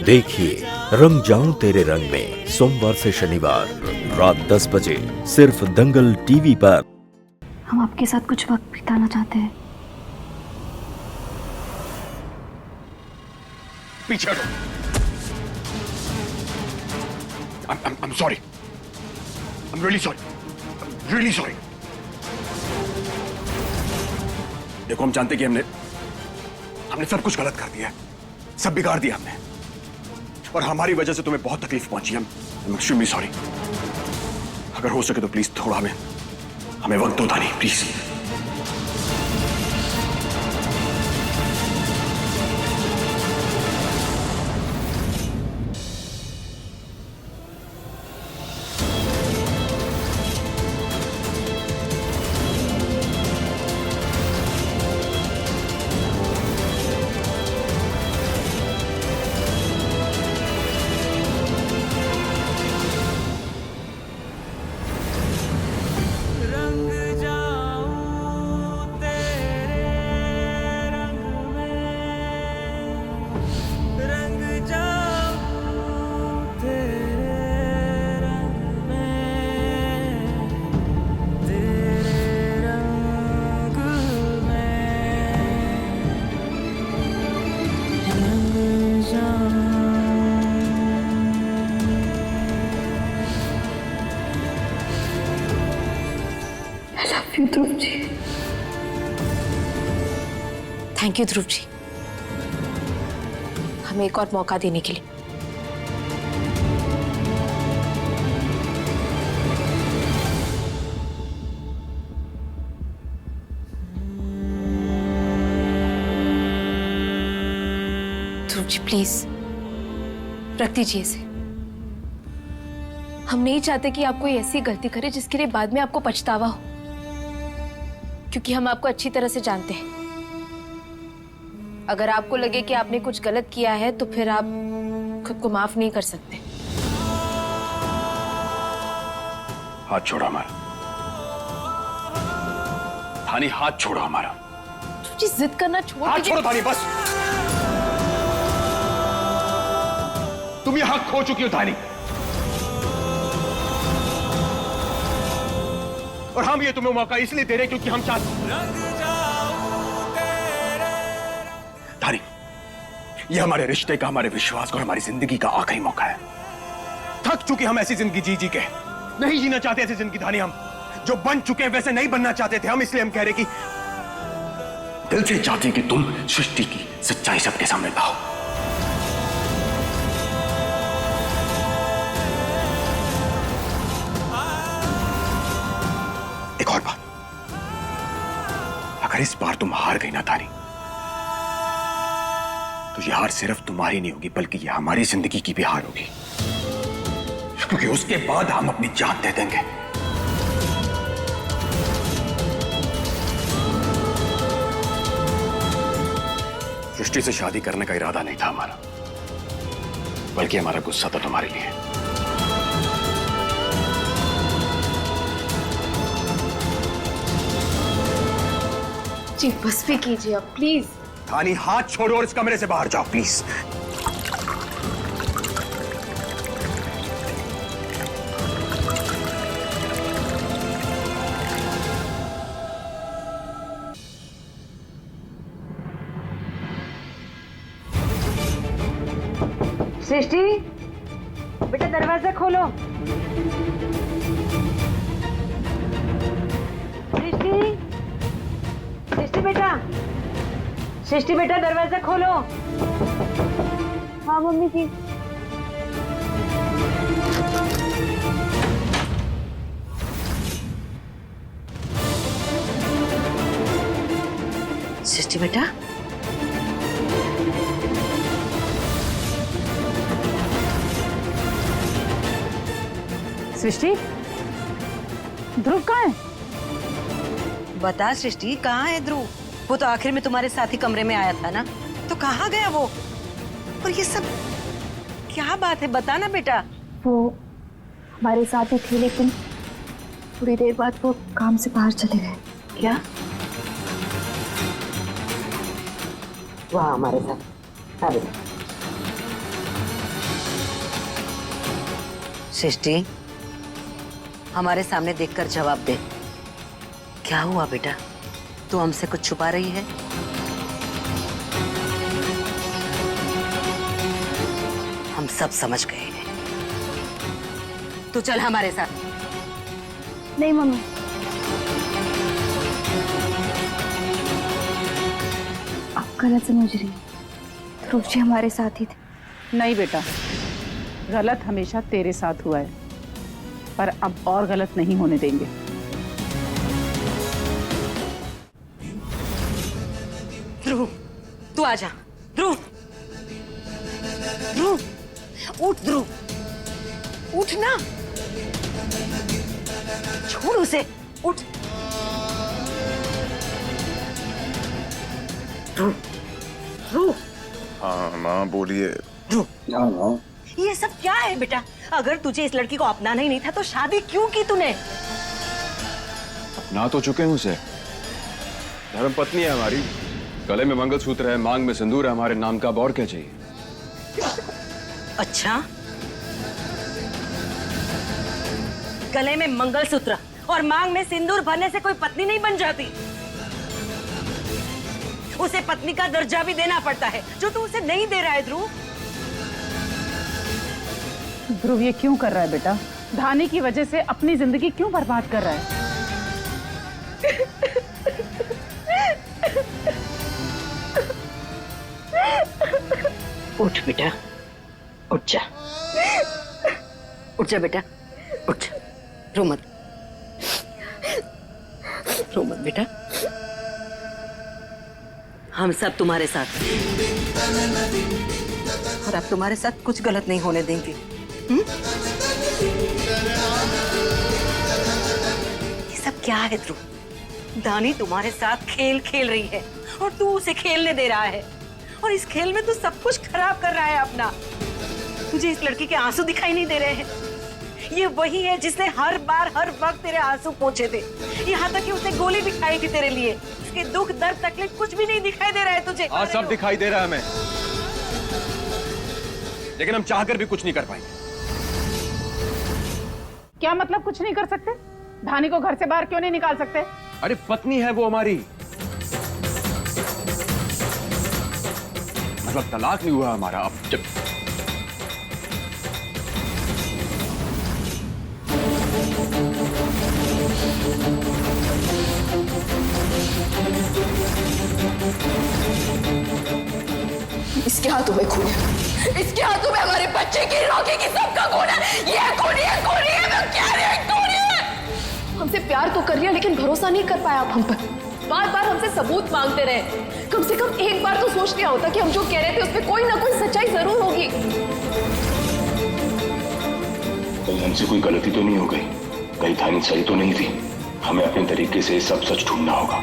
देखिए रंग जाऊं तेरे रंग में सोमवार से शनिवार रात 10 बजे सिर्फ दंगल टीवी पर। हम आपके साथ कुछ वक्त बिताना चाहते हैं। पीछे हटो। I'm sorry. I'm really sorry. I'm really sorry. देखो हम जानते कि हमने सब कुछ गलत कर दिया है, सब बिगाड़ दिया हमने, और हमारी वजह से तुम्हें बहुत तकलीफ पहुंची है। I'm extremely sorry. अगर हो सके तो प्लीज थोड़ा हमें वक्त दो Dani, please. Dhruv ji, thank you Dhruv ji, हमें एक और मौका देने के लिए। ध्रुव जी प्लीज रख दीजिए इसे। हम नहीं चाहते कि आप कोई ऐसी गलती करे जिसके लिए बाद में आपको पछतावा हो, क्योंकि हम आपको अच्छी तरह से जानते हैं। अगर आपको लगे कि आपने कुछ गलत किया है तो फिर आप खुद को माफ नहीं कर सकते। हाथ छोड़ो हमारा, थानी हाथ छोड़ो हमारा। जी जिद करना छोड़ हाथ छोड़ो थानी, बस। तुम ये हक खो चुकी हो थानी, और हम ये तुम्हें मौका इसलिए दे रहे क्योंकि हम चाहते। थानी, ये हमारे रिश्ते का, हमारे विश्वास का और हमारी जिंदगी का आखिरी मौका है। थक चुके हम ऐसी जिंदगी जी के, नहीं जीना चाहते ऐसी जिंदगी। थानी, हम जो बन चुके हैं वैसे नहीं बनना चाहते थे हम, इसलिए हम कह रहे कि दिल से चाहते हैं कि तुम सृष्टि की सच्चाई सबके सामने लाओ। एक और बात, अगर इस बार तुम हार गई ना थानी, तो यह हार सिर्फ तुम्हारी नहीं होगी बल्कि यह हमारी जिंदगी की भी हार होगी, क्योंकि उसके बाद हम अपनी जान दे देंगे। सृष्टि से शादी करने का इरादा नहीं था हमारा, बल्कि हमारा गुस्सा था तुम्हारे लिए। जी बस भी कीजिए अब प्लीज। थानी हाथ छोड़ो और इस कमरे से बाहर जाओ प्लीज। सृष्टि बेटा दरवाजा खोलो। सृष्टि, सृष्टि बेटा, सृष्टि बेटा दरवाजा खोलो। हाँ मम्मी जी। सृष्टि बेटा, सृष्टि, ध्रुव कहाँ है? बता सृष्टि, कहाँ है ध्रुव? वो तो आखिर में तुम्हारे साथ ही कमरे में आया था ना, तो कहाँ गया वो? और ये सब क्या बात है, बता ना बेटा। वो हमारे साथ ही थे, लेकिन थोड़ी देर बाद वो काम से बाहर चले गए। क्या? वाह, हमारे साथ। अरे सृष्टि, हमारे सामने देखकर जवाब दे। क्या हुआ बेटा? तू हमसे कुछ छुपा रही है? हम सब समझ गए हैं। तू चल हमारे साथ। नहीं मम्मी, आप गलत समझ रही हैं। ध्रुव जी हमारे साथ ही थे। नहीं बेटा, गलत हमेशा तेरे साथ हुआ है, पर अब और गलत नहीं होने देंगे। ध्रुव, तू आजा। ध्रुव, ध्रुव, उठ ध्रुव, उठ ना, छोड़ उसे, उठ। ध्रुव, ध्रुव, हाँ माँ बोलिए। ध्रुव, ये सब क्या है बेटा? अगर तुझे इस लड़की को अपनाना ही नहीं था तो शादी क्यों की तूने? अपना तो चुके हैं उसे। धर्म पत्नी है हमारी, गले में मंगलसूत्र है, मांग में सिंदूर है हमारे नाम का। अब और क्या चाहिए? अच्छा, गले में मंगलसूत्र और मांग में सिंदूर भरने से कोई पत्नी नहीं बन जाती। उसे पत्नी का दर्जा भी देना पड़ता है, जो तू उसे नहीं दे रहा है। ध्रुव, ध्रुव ये क्यों कर रहा है बेटा? धानी की वजह से अपनी जिंदगी क्यों बर्बाद कर रहा है? उठ बेटा, उठ जा, उठ जा बेटा, उठ। रो मत, रो मत बेटा। हम सब तुम्हारे साथ हैं और अब तुम्हारे साथ कुछ गलत नहीं होने देंगे। ये सब क्या है ध्रुव? दानी तुम्हारे साथ खेल खेल रही है और तू उसे खेलने दे रहा है, और इस खेल में तू सब कुछ खराब कर रहा है अपना। तुझे इस लड़की के आंसू दिखाई नहीं दे रहे हैं? ये वही है जिसने हर बार हर वक्त तेरे आंसू पोंछे थे, यहाँ तक कि उसने गोली भी खाई थी तेरे लिए। उसके दुख दर्द तकलीफ कुछ भी नहीं दिखाई दे रहा है तुझे। हाँ सब दिखाई दे रहा है हमें, लेकिन हम चाहकर भी कुछ नहीं कर पाएंगे। क्या मतलब कुछ नहीं कर सकते? धानी को घर से बाहर क्यों नहीं निकाल सकते? अरे पत्नी है वो हमारी, मतलब तलाक नहीं हुआ हमारा। अब जब इसके हाथों में खून है, इसके हाथों में हमारे बच्चे की, रोके की, सबका खून है। ये खून है, मैं क्या रही हूँ, खून है। हमसे प्यार तो कर लिया लेकिन भरोसा नहीं कर पाया आप हम पर। बार बार हमसे सबूत मांगते रहे। कम से कम एक बार तो सोच लिया होता कि हम जो कह रहे थे उसमें कोई ना कोई सच्चाई जरूर होगी। कहीं हमसे कोई गलती तो नहीं हो गई, कहीं धानी सही तो नहीं थी। हमें अपने तरीके से सब सच ढूंढना होगा।